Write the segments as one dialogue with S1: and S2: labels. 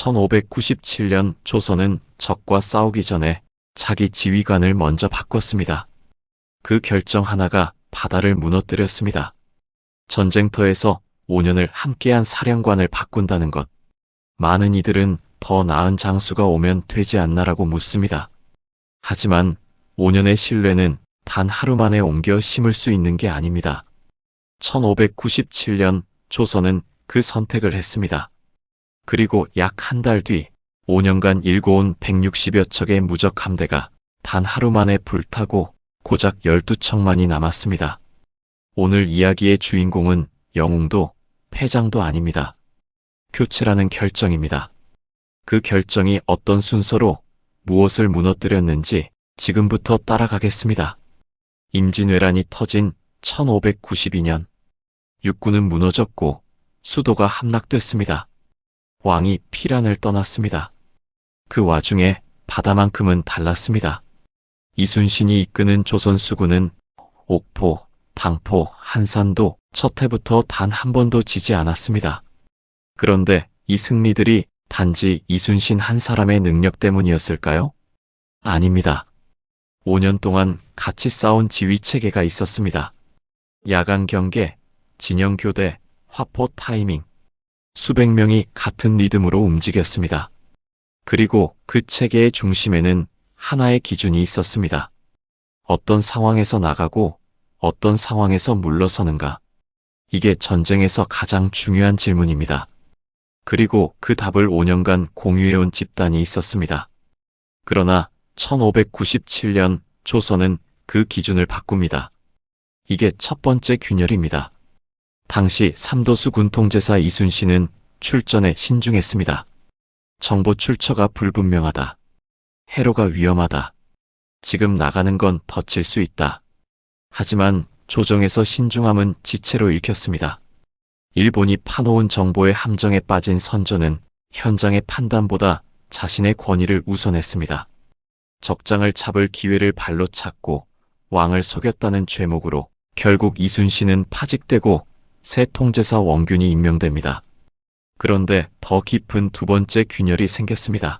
S1: 1597년 조선은 적과 싸우기 전에 자기 지휘관을 먼저 바꿨습니다. 그 결정 하나가 바다를 무너뜨렸습니다. 전쟁터에서 5년을 함께한 사령관을 바꾼다는 것. 많은 이들은 더 나은 장수가 오면 되지 않나라고 묻습니다. 하지만 5년의 신뢰는 단 하루 만에 옮겨 심을 수 있는 게 아닙니다. 1597년 조선은 그 선택을 했습니다. 그리고 약 한 달 뒤 5년간 일궈온 160여 척의 무적 함대가 단 하루 만에 불타고 고작 12척만이 남았습니다. 오늘 이야기의 주인공은 영웅도 패장도 아닙니다. 교체라는 결정입니다. 그 결정이 어떤 순서로 무엇을 무너뜨렸는지 지금부터 따라가겠습니다. 임진왜란이 터진 1592년 육군은 무너졌고 수도가 함락됐습니다. 왕이 피란을 떠났습니다. 그 와중에 바다만큼은 달랐습니다. 이순신이 이끄는 조선 수군은 옥포, 당포, 한산도 첫 해부터 단 한 번도 지지 않았습니다. 그런데 이 승리들이 단지 이순신 한 사람의 능력 때문이었을까요? 아닙니다. 5년 동안 같이 싸운 지휘체계가 있었습니다. 야간 경계, 진영 교대, 화포 타이밍. 수백 명이 같은 리듬으로 움직였습니다. 그리고 그 체계의 중심에는 하나의 기준이 있었습니다. 어떤 상황에서 나가고 어떤 상황에서 물러서는가. 이게 전쟁에서 가장 중요한 질문입니다. 그리고 그 답을 5년간 공유해온 집단이 있었습니다. 그러나 1597년 조선은 그 기준을 바꿉니다. 이게 첫 번째 균열입니다. 당시 삼도수 군통제사 이순신은 출전에 신중했습니다. 정보 출처가 불분명하다. 해로가 위험하다. 지금 나가는 건 덧칠 수 있다. 하지만 조정에서 신중함은 지체로 읽혔습니다. 일본이 파놓은 정보의 함정에 빠진 선조는 현장의 판단보다 자신의 권위를 우선했습니다. 적장을 잡을 기회를 발로 찾고 왕을 속였다는 죄목으로 결국 이순신은 파직되고 새 통제사 원균이 임명됩니다. 그런데 더 깊은 두 번째 균열이 생겼습니다.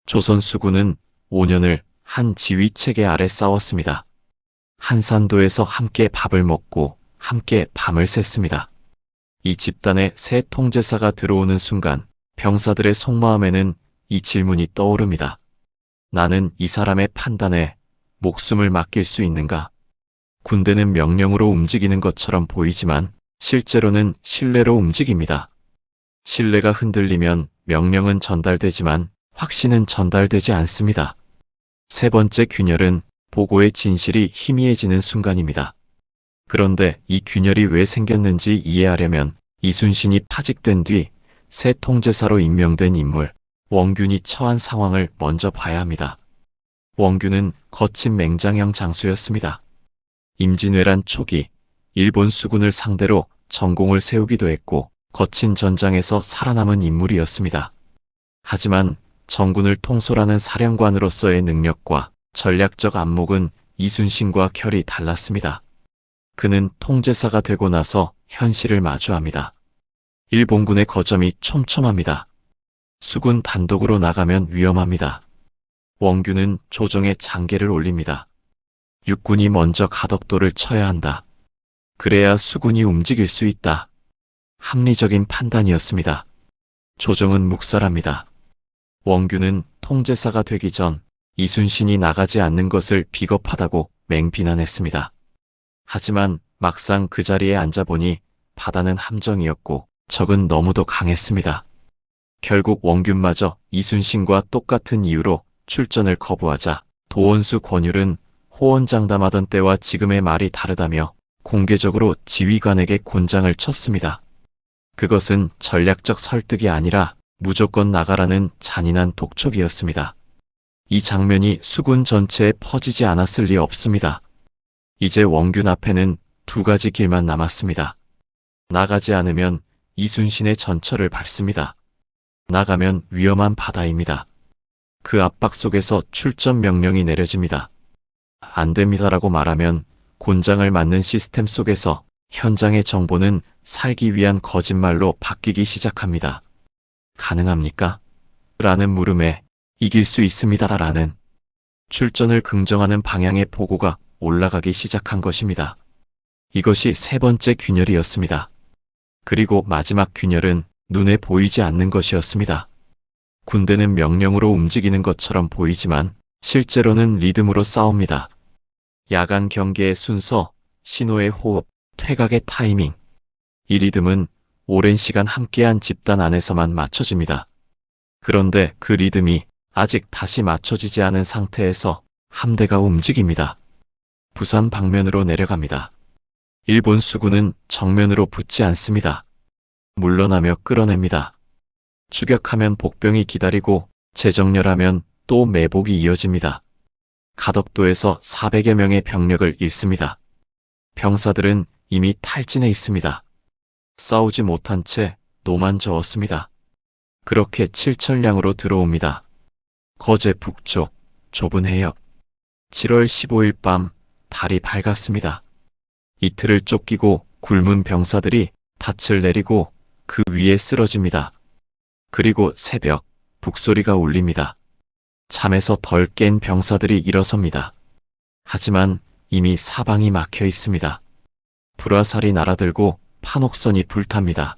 S1: 조선 수군은 5년을 한 지휘체계 아래 싸웠습니다. 한산도에서 함께 밥을 먹고 함께 밤을 샜습니다. 이 집단에 새 통제사가 들어오는 순간 병사들의 속마음에는 이 질문이 떠오릅니다. 나는 이 사람의 판단에 목숨을 맡길 수 있는가? 군대는 명령으로 움직이는 것처럼 보이지만 실제로는 신뢰로 움직입니다. 신뢰가 흔들리면 명령은 전달되지만 확신은 전달되지 않습니다. 세 번째 균열은 보고의 진실이 희미해지는 순간입니다. 그런데 이 균열이 왜 생겼는지 이해하려면 이순신이 파직된 뒤 새 통제사로 임명된 인물 원균이 처한 상황을 먼저 봐야 합니다. 원균은 거친 맹장형 장수였습니다. 임진왜란 초기 일본 수군을 상대로 전공을 세우기도 했고 거친 전장에서 살아남은 인물이었습니다. 하지만 정군을 통솔하는 사령관으로서의 능력과 전략적 안목은 이순신과 결이 달랐습니다. 그는 통제사가 되고 나서 현실을 마주합니다. 일본군의 거점이 촘촘합니다. 수군 단독으로 나가면 위험합니다. 원균은 조정에 장계를 올립니다. 육군이 먼저 가덕도를 쳐야 한다. 그래야 수군이 움직일 수 있다. 합리적인 판단이었습니다. 조정은 묵살합니다. 원균은 통제사가 되기 전 이순신이 나가지 않는 것을 비겁하다고 맹비난했습니다. 하지만 막상 그 자리에 앉아보니 바다는 함정이었고 적은 너무도 강했습니다. 결국 원균마저 이순신과 똑같은 이유로 출전을 거부하자 도원수 권율은 호언장담하던 때와 지금의 말이 다르다며 공개적으로 지휘관에게 곤장을 쳤습니다. 그것은 전략적 설득이 아니라 무조건 나가라는 잔인한 독촉이었습니다. 이 장면이 수군 전체에 퍼지지 않았을 리 없습니다. 이제 원균 앞에는 두 가지 길만 남았습니다. 나가지 않으면 이순신의 전철을 밟습니다. 나가면 위험한 바다입니다. 그 압박 속에서 출전 명령이 내려집니다. 안 됩니다라고 말하면 곤장을 맞는 시스템 속에서 현장의 정보는 살기 위한 거짓말로 바뀌기 시작합니다. 가능합니까? 라는 물음에 이길 수 있습니다. 라는 출전을 긍정하는 방향의 보고가 올라가기 시작한 것입니다. 이것이 세 번째 균열이었습니다. 그리고 마지막 균열은 눈에 보이지 않는 것이었습니다. 군대는 명령으로 움직이는 것처럼 보이지만 실제로는 리듬으로 싸웁니다. 야간 경계의 순서, 신호의 호흡, 퇴각의 타이밍. 이 리듬은 오랜 시간 함께한 집단 안에서만 맞춰집니다. 그런데 그 리듬이 아직 다시 맞춰지지 않은 상태에서 함대가 움직입니다. 부산 방면으로 내려갑니다. 일본 수군은 정면으로 붙지 않습니다. 물러나며 끌어냅니다. 추격하면 복병이 기다리고 재정렬하면 또 매복이 이어집니다. 가덕도에서 400여 명의 병력을 잃습니다. 병사들은 이미 탈진해 있습니다. 싸우지 못한 채 노만 저었습니다. 그렇게 칠천량으로 들어옵니다. 거제 북쪽 좁은 해역. 7월 15일 밤 달이 밝았습니다. 이틀을 쫓기고 굶은 병사들이 닻을 내리고 그 위에 쓰러집니다. 그리고 새벽 북소리가 울립니다. 잠에서 덜 깬 병사들이 일어섭니다. 하지만 이미 사방이 막혀 있습니다. 불화살이 날아들고 판옥선이 불탑니다.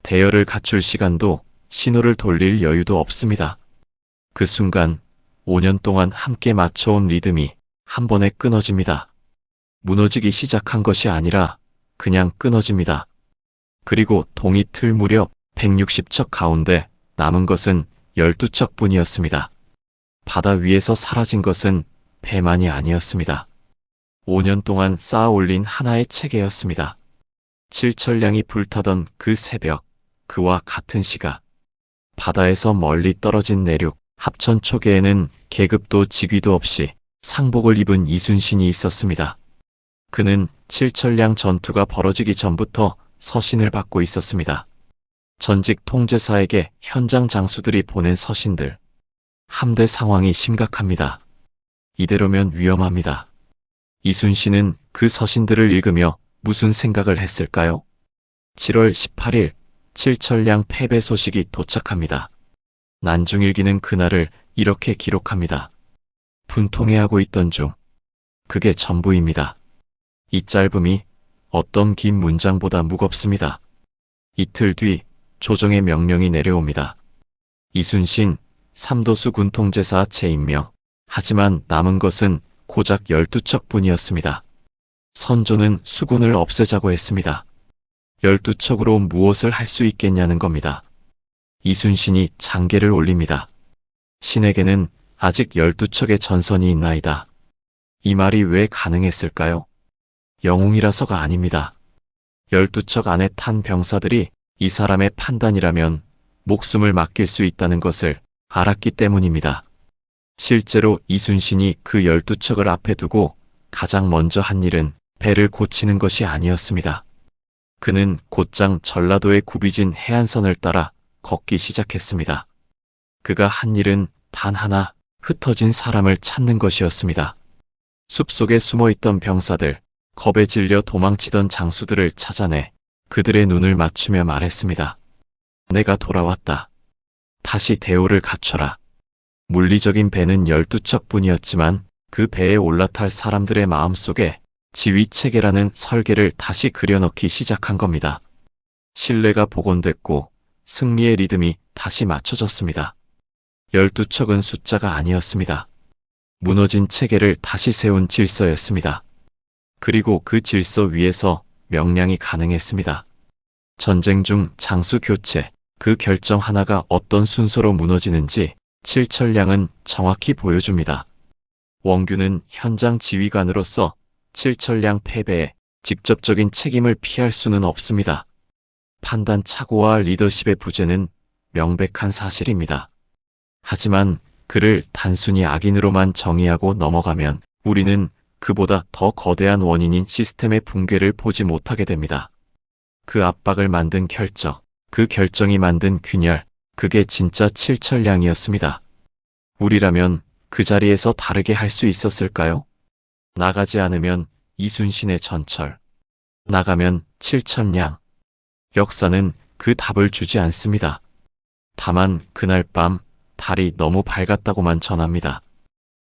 S1: 대열을 갖출 시간도 신호를 돌릴 여유도 없습니다. 그 순간 5년 동안 함께 맞춰온 리듬이 한 번에 끊어집니다. 무너지기 시작한 것이 아니라 그냥 끊어집니다. 그리고 동이 틀 무렵 160척 가운데 남은 것은 12척 뿐이었습니다. 바다 위에서 사라진 것은 배만이 아니었습니다. 5년 동안 쌓아 올린 하나의 체계였습니다. 칠천량이 불타던 그 새벽, 그와 같은 시각. 바다에서 멀리 떨어진 내륙, 합천 초계에는 계급도 직위도 없이 상복을 입은 이순신이 있었습니다. 그는 칠천량 전투가 벌어지기 전부터 서신을 받고 있었습니다. 전직 통제사에게 현장 장수들이 보낸 서신들. 함대 상황이 심각합니다. 이대로면 위험합니다. 이순신은 그 서신들을 읽으며 무슨 생각을 했을까요? 7월 18일 칠천량 패배 소식이 도착합니다. 난중일기는 그날을 이렇게 기록합니다. 분통해하고 있던 중. 그게 전부입니다. 이 짧음이 어떤 긴 문장보다 무겁습니다. 이틀 뒤 조정의 명령이 내려옵니다. 이순신 삼도수 군통제사 재임명. 하지만 남은 것은 고작 12척 뿐이었습니다. 선조는 수군을 없애자고 했습니다. 12척으로 무엇을 할 수 있겠냐는 겁니다. 이순신이 장계를 올립니다. 신에게는 아직 12척의 전선이 있나이다. 이 말이 왜 가능했을까요? 영웅이라서가 아닙니다. 12척 안에 탄 병사들이 이 사람의 판단이라면 목숨을 맡길 수 있다는 것을 알았기 때문입니다. 실제로 이순신이 그 12척을 앞에 두고 가장 먼저 한 일은 배를 고치는 것이 아니었습니다. 그는 곧장 전라도의 굽이진 해안선을 따라 걷기 시작했습니다. 그가 한 일은 단 하나, 흩어진 사람을 찾는 것이었습니다. 숲속에 숨어있던 병사들, 겁에 질려 도망치던 장수들을 찾아내 그들의 눈을 맞추며 말했습니다. 내가 돌아왔다. 다시 대오를 갖춰라. 물리적인 배는 12척 뿐이었지만 그 배에 올라탈 사람들의 마음속에 지휘체계라는 설계를 다시 그려넣기 시작한 겁니다. 신뢰가 복원됐고 승리의 리듬이 다시 맞춰졌습니다. 12척은 숫자가 아니었습니다. 무너진 체계를 다시 세운 질서였습니다. 그리고 그 질서 위에서 명량이 가능했습니다. 전쟁 중 장수 교체, 그 결정 하나가 어떤 순서로 무너지는지 칠천량은 정확히 보여줍니다. 원균은 현장 지휘관으로서 칠천량 패배에 직접적인 책임을 피할 수는 없습니다. 판단 착오와 리더십의 부재는 명백한 사실입니다. 하지만 그를 단순히 악인으로만 정의하고 넘어가면 우리는 그보다 더 거대한 원인인 시스템의 붕괴를 보지 못하게 됩니다. 그 압박을 만든 결정, 그 결정이 만든 균열, 그게 진짜 칠천량이었습니다. 우리라면 그 자리에서 다르게 할 수 있었을까요? 나가지 않으면 이순신의 전철, 나가면 칠천량. 역사는 그 답을 주지 않습니다. 다만 그날 밤 달이 너무 밝았다고만 전합니다.